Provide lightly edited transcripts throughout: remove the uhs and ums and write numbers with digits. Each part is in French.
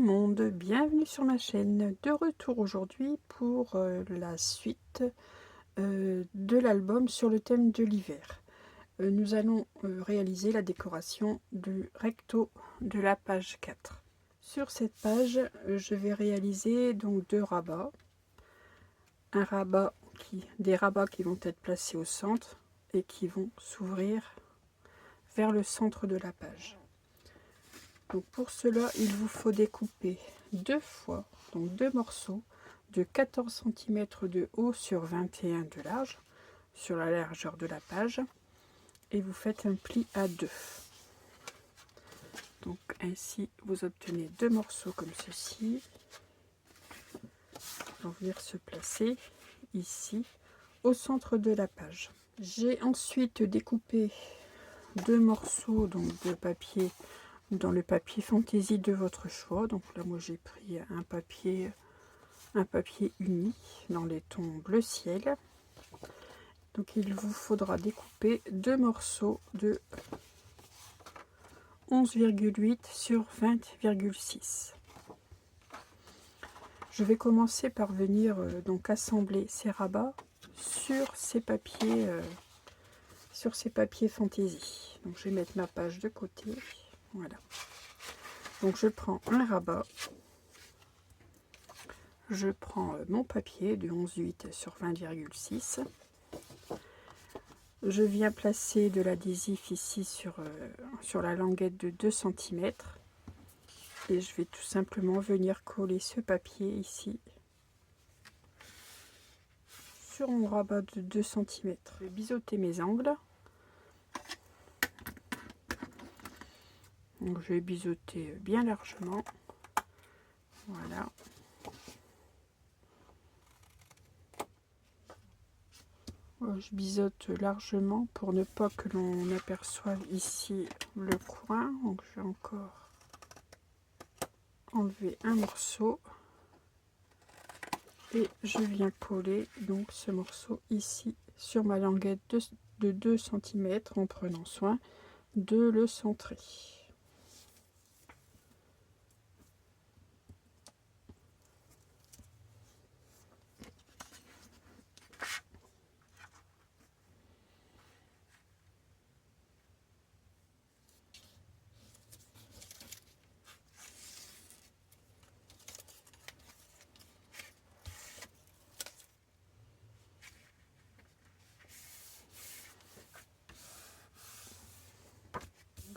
monde, bienvenue sur ma chaîne. De retour aujourd'hui pour la suite de l'album sur le thème de l'hiver. Nous allons réaliser la décoration du recto de la page 4. Sur cette page, je vais réaliser donc deux rabats. Des rabats qui vont être placés au centre et qui vont s'ouvrir vers le centre de la page. Donc pour cela, il vous faut découper deux fois, donc deux morceaux de 14 cm de haut sur 21 de large, sur la largeur de la page, et vous faites un pli à deux. Donc ainsi, vous obtenez deux morceaux comme ceci. Ils vont venir se placer ici, au centre de la page. J'ai ensuite découpé deux morceaux donc de papier dans le papier fantaisie de votre choix. Donc là moi j'ai pris un papier uni dans les tons bleu ciel. Donc il vous faudra découper deux morceaux de 11,8 sur 20,6. Je vais commencer par venir donc assembler ces rabats sur ces papiers fantaisie. Donc je vais mettre ma page de côté. Voilà. Donc je prends un rabat, je prends mon papier de 11,8 sur 20,6, je viens placer de l'adhésif ici sur la languette de 2 cm et je vais tout simplement venir coller ce papier ici sur mon rabat de 2 cm. Je vais biseauter mes angles. Donc je vais biseauter bien largement. Voilà. Je biseaute largement pour ne pas que l'on aperçoive ici le coin. Donc je vais encore enlever un morceau et je viens coller donc ce morceau ici sur ma languette de 2 cm en prenant soin de le centrer.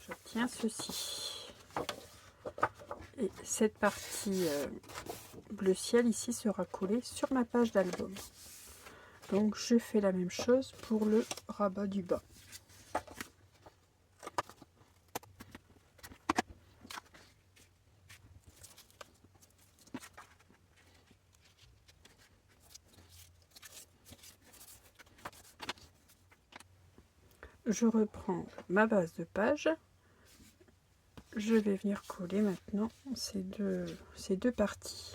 J'obtiens ceci. Et cette partie bleu ciel ici sera collée sur ma page d'album. Donc je fais la même chose pour le rabat du bas. Je reprends ma base de page. Je vais venir coller maintenant ces deux parties.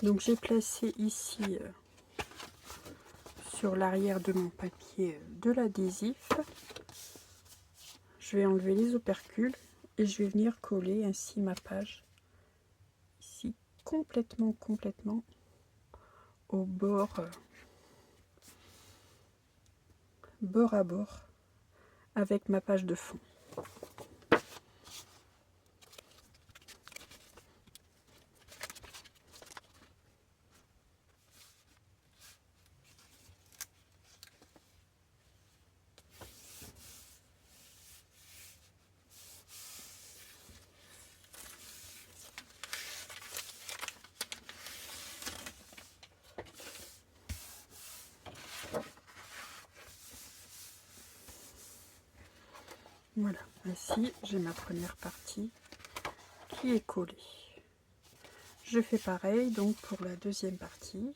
Donc j'ai placé ici sur l'arrière de mon papier de l'adhésif. Je vais enlever les opercules et je vais venir coller ainsi ma page ici complètement au bord à bord avec ma page de fond. Voilà, ainsi j'ai ma première partie qui est collée. Je fais pareil donc pour la deuxième partie.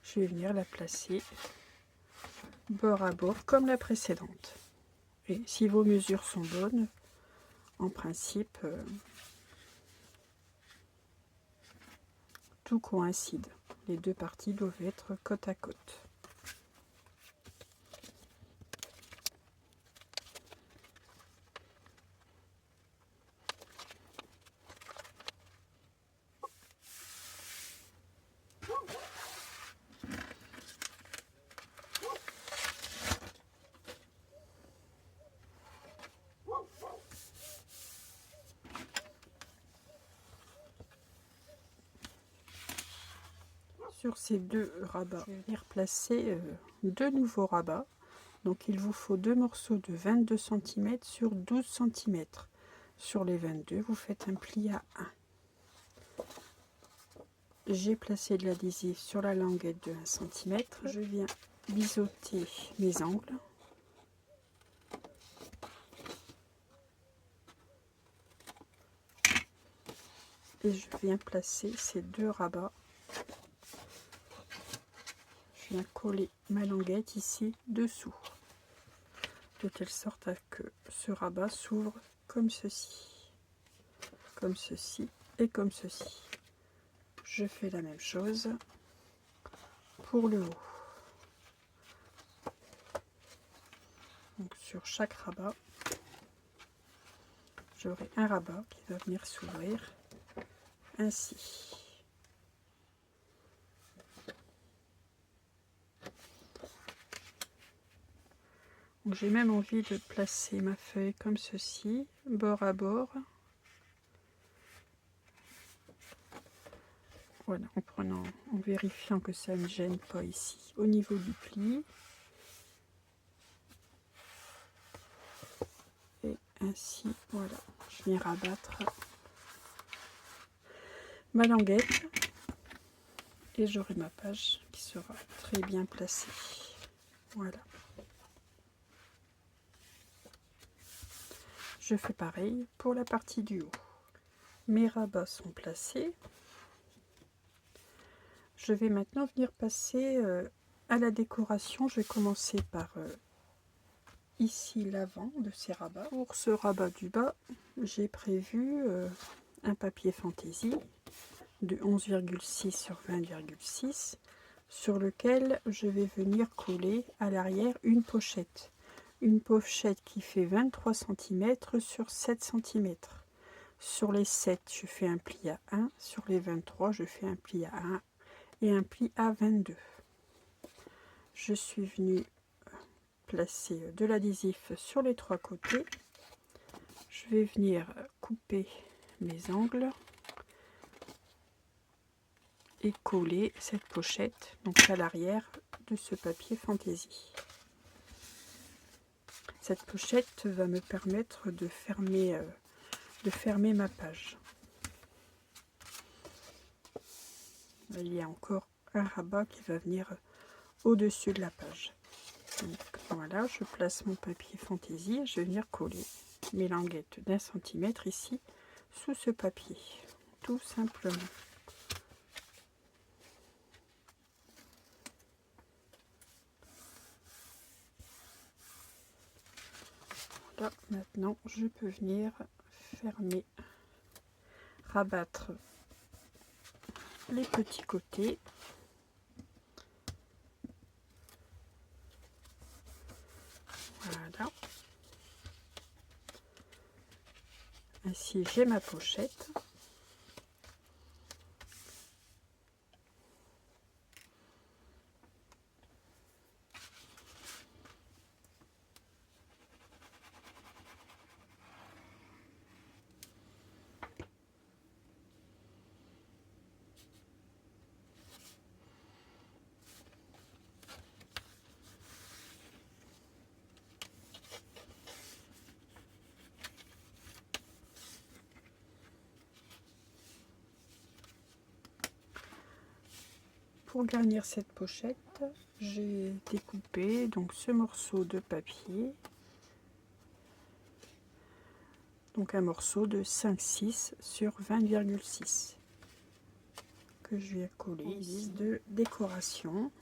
Je vais venir la placer bord à bord comme la précédente. Et si vos mesures sont bonnes, en principe, tout coïncide. Les deux parties doivent être côte à côte. Sur ces deux rabats, je vais venir placer deux nouveaux rabats. Donc il vous faut deux morceaux de 22 cm sur 12 cm. Sur les 22, vous faites un pli à 1. J'ai placé de l'adhésif sur la languette de 1 cm. Je viens biseauter mes angles. Et je viens placer ces deux rabats. Je viens coller ma languette ici dessous, de telle sorte à que ce rabat s'ouvre comme ceci et comme ceci. Je fais la même chose pour le haut. Donc sur chaque rabat, j'aurai un rabat qui va venir s'ouvrir ainsi. J'ai même envie de placer ma feuille comme ceci, bord à bord. Voilà, en vérifiant que ça ne gêne pas ici au niveau du pli. Et ainsi, voilà, je viens rabattre ma languette et j'aurai ma page qui sera très bien placée. Voilà. Je fais pareil pour la partie du haut. Mes rabats sont placés. Je vais maintenant venir passer à la décoration. Je vais commencer par ici l'avant de ces rabats. Pour ce rabat du bas, j'ai prévu un papier fantaisie de 11,6 sur 20,6 sur lequel je vais venir coller à l'arrière une pochette. Une pochette qui fait 23 cm sur 7 cm. Sur les 7, je fais un pli à 1. Sur les 23, je fais un pli à 1 et un pli à 22. Je suis venue placer de l'adhésif sur les trois côtés. Je vais venir couper mes angles et coller cette pochette donc à l'arrière de ce papier fantaisie. Cette pochette va me permettre de fermer ma page. Il y a encore un rabat qui va venir au-dessus de la page. Donc voilà, je place mon papier fantaisie et je vais venir coller mes languettes d'1 centimètre ici sous ce papier, tout simplement. Là, maintenant, je peux venir fermer, rabattre les petits côtés. Voilà. Ainsi, j'ai ma pochette. Pour garnir cette pochette, j'ai découpé donc ce morceau de papier, donc un morceau de 5,6 sur 20,6 que je vais coller ici de décoration.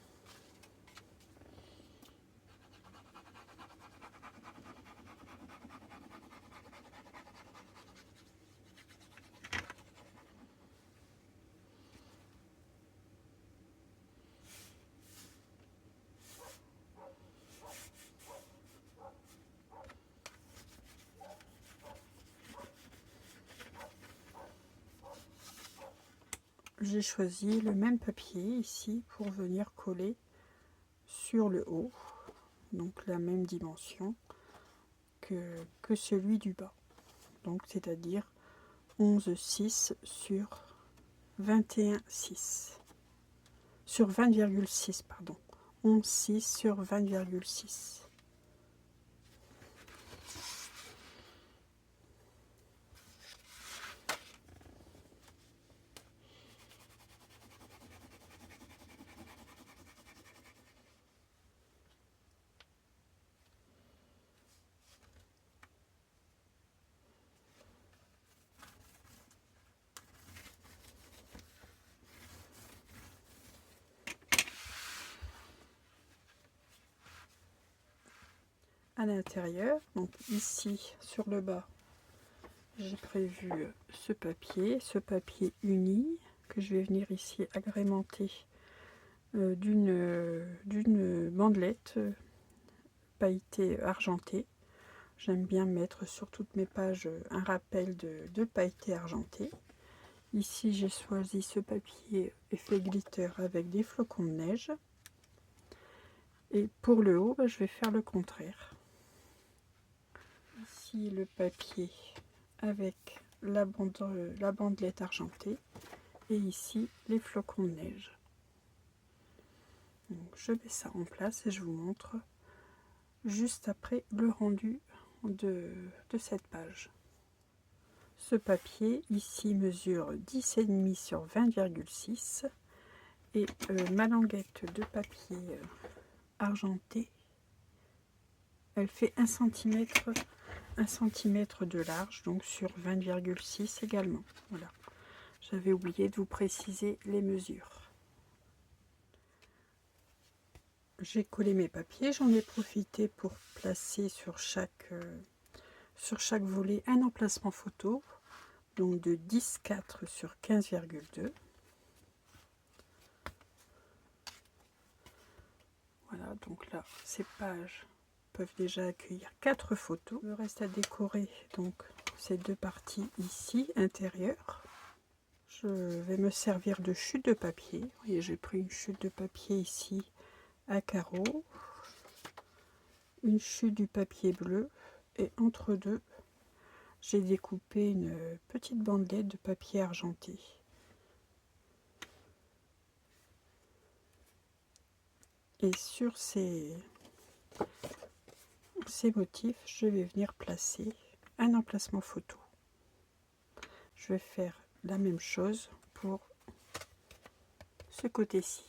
J'ai choisi le même papier ici pour venir coller sur le haut, donc la même dimension que celui du bas, donc c'est-à-dire 11,6 sur 21,6 sur 20,6, pardon. 11,6 sur 20,6. À l'intérieur, donc ici sur le bas, j'ai prévu ce papier uni que je vais venir ici agrémenter d'une bandelette pailletée argentée. J'aime bien mettre sur toutes mes pages un rappel de pailleté argentée. Ici j'ai choisi ce papier effet glitter avec des flocons de neige. Et pour le haut, je vais faire le contraire. Ici le papier avec la bandelette argentée et ici les flocons de neige. Donc, je mets ça en place et je vous montre juste après le rendu de cette page. Ce papier ici mesure 10,5 sur 20,6 et ma languette de papier argenté, elle fait 1 cm de large, donc sur 20,6 également. Voilà, j'avais oublié de vous préciser les mesures. J'ai collé mes papiers, j'en ai profité pour placer sur chaque volet un emplacement photo, donc de 10,4 sur 15,2. Voilà, donc là, ces pages peuvent déjà accueillir 4 photos. Il me reste à décorer donc ces deux parties ici, intérieures. Je vais me servir de chute de papier. Vous voyez, j'ai pris une chute de papier ici à carreaux, une chute du papier bleu, et entre deux, j'ai découpé une petite bandelette de papier argenté. Et sur ces motifs, je vais venir placer un emplacement photo. Je vais faire la même chose pour ce côté-ci.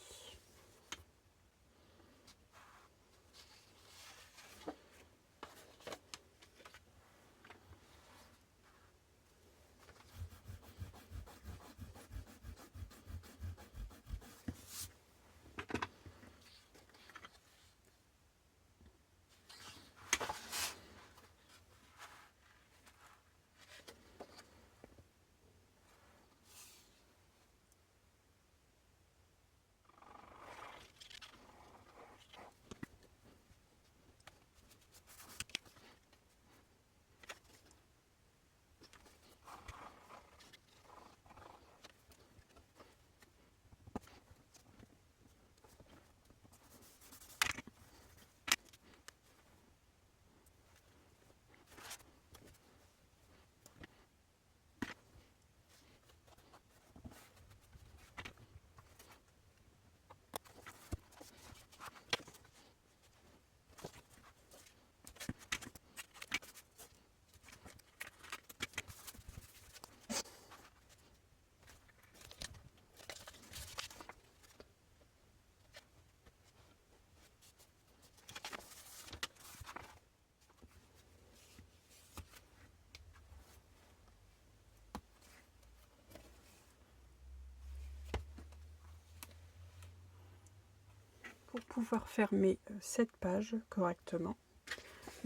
Pour pouvoir fermer cette page correctement,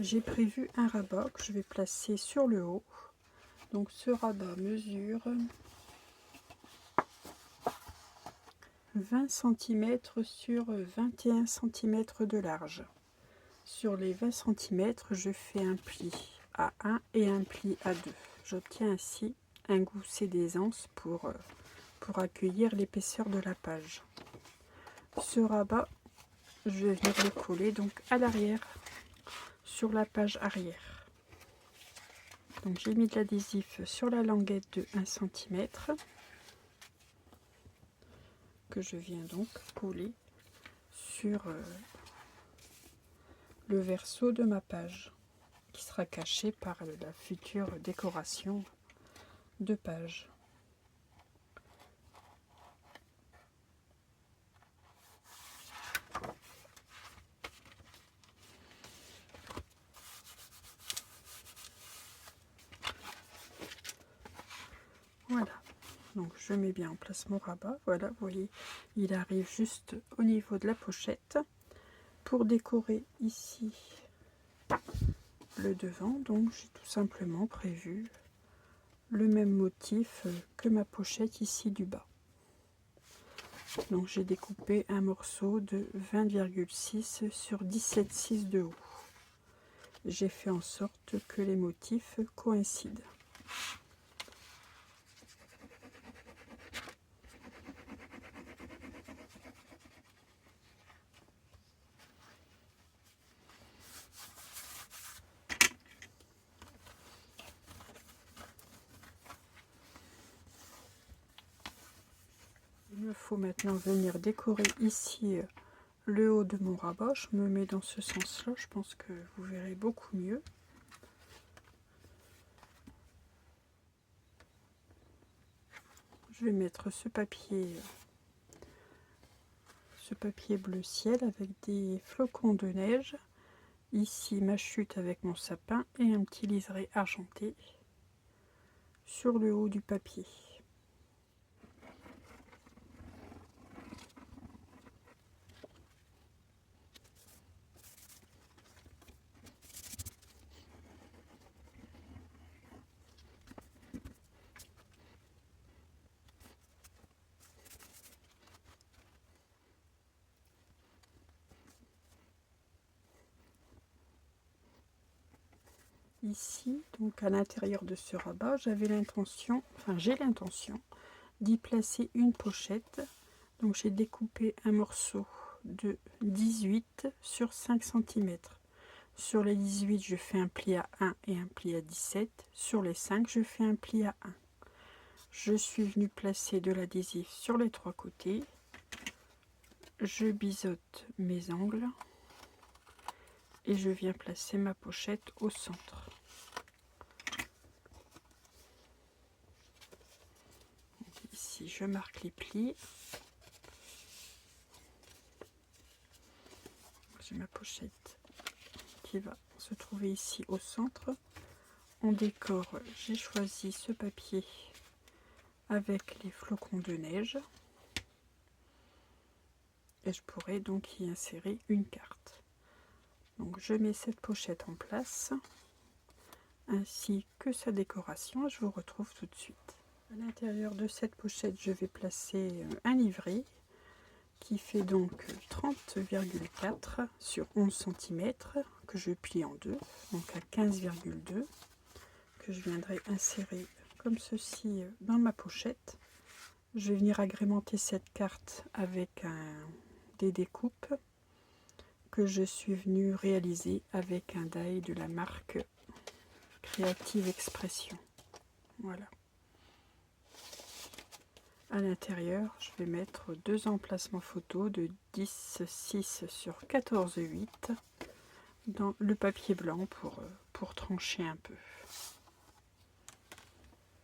j'ai prévu un rabat que je vais placer sur le haut. Donc ce rabat mesure 20 cm sur 21 cm de large. Sur les 20 cm, je fais un pli à 1 et un pli à 2. J'obtiens ainsi un gousset d'aisance pour accueillir l'épaisseur de la page. Ce rabat, je vais venir le coller donc à l'arrière, sur la page arrière. Donc j'ai mis de l'adhésif sur la languette de 1 cm. que je viens donc coller sur le verso de ma page, qui sera caché par la future décoration de page. Voilà, donc je mets bien en place mon rabat. Voilà, vous voyez, il arrive juste au niveau de la pochette. Pour décorer ici le devant, donc j'ai tout simplement prévu le même motif que ma pochette ici du bas. Donc j'ai découpé un morceau de 20,6 sur 17,6 de haut. J'ai fait en sorte que les motifs coïncident. Il me faut maintenant venir décorer ici le haut de mon rabat. Je me mets dans ce sens-là, je pense que vous verrez beaucoup mieux. Je vais mettre ce papier bleu ciel avec des flocons de neige. Ici ma chute avec mon sapin et un petit liseré argenté sur le haut du papier. Ici, donc à l'intérieur de ce rabat, j'ai l'intention d'y placer une pochette. Donc j'ai découpé un morceau de 18 sur 5 cm. Sur les 18, je fais un pli à 1 et un pli à 17. Sur les 5, je fais un pli à 1. Je suis venue placer de l'adhésif sur les trois côtés. Je biseaute mes angles et je viens placer ma pochette au centre. Ici, je marque les plis. J'ai ma pochette qui va se trouver ici au centre. En décor, j'ai choisi ce papier avec les flocons de neige. Et je pourrais donc y insérer une carte. Donc je mets cette pochette en place, ainsi que sa décoration. Je vous retrouve tout de suite. À l'intérieur de cette pochette, je vais placer un livret qui fait donc 30,4 sur 11 cm que je plie en deux, donc à 15,2, que je viendrai insérer comme ceci dans ma pochette. Je vais venir agrémenter cette carte avec des découpes que je suis venue réaliser avec un die de la marque Creative Expression. Voilà. À l'intérieur, je vais mettre deux emplacements photos de 10,6 sur 14,8 dans le papier blanc pour trancher un peu.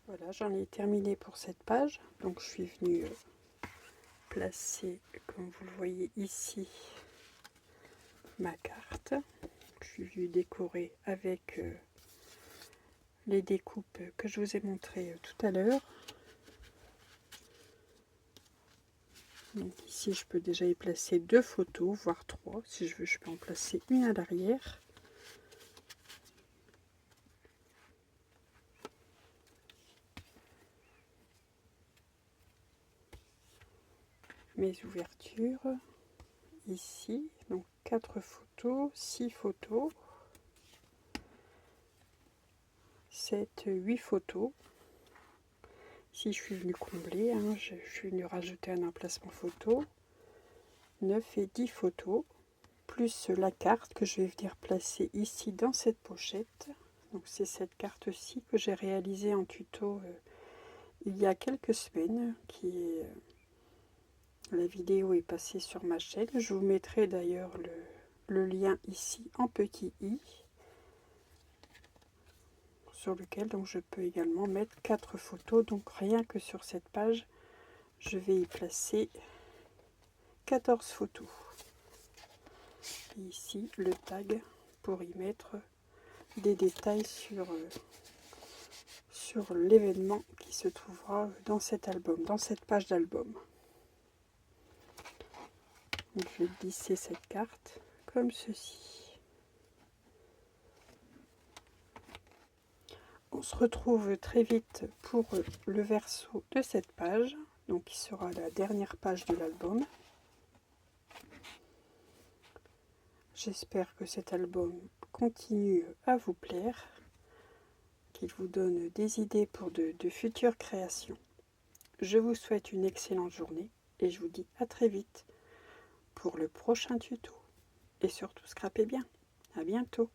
Voilà, j'en ai terminé pour cette page. Donc je suis venue placer, comme vous le voyez ici, ma carte. Je suis venue décorer avec les découpes que je vous ai montrées tout à l'heure. Donc ici, je peux déjà y placer deux photos, voire trois. Si je veux, je peux en placer une à l'arrière. Mes ouvertures, ici, donc 4 photos, 6 photos, 7, 8 photos. Ici, je suis venue combler, je suis venue rajouter un emplacement photo, 9 et 10 photos, plus la carte que je vais venir placer ici dans cette pochette. Donc c'est cette carte-ci que j'ai réalisée en tuto il y a quelques semaines, qui est La vidéo est passée sur ma chaîne. Je vous mettrai d'ailleurs le lien ici en petit i, sur lequel donc je peux également mettre 4 photos. Donc rien que sur cette page, je vais y placer 14 photos. Et ici le tag pour y mettre des détails sur l'événement qui se trouvera dans cet album, dans cette page d'album. Je vais glisser cette carte comme ceci. On se retrouve très vite pour le verso de cette page, donc qui sera la dernière page de l'album. J'espère que cet album continue à vous plaire, qu'il vous donne des idées pour de futures créations. Je vous souhaite une excellente journée et je vous dis à très vite pour le prochain tuto. Et surtout, scrapez bien. À bientôt.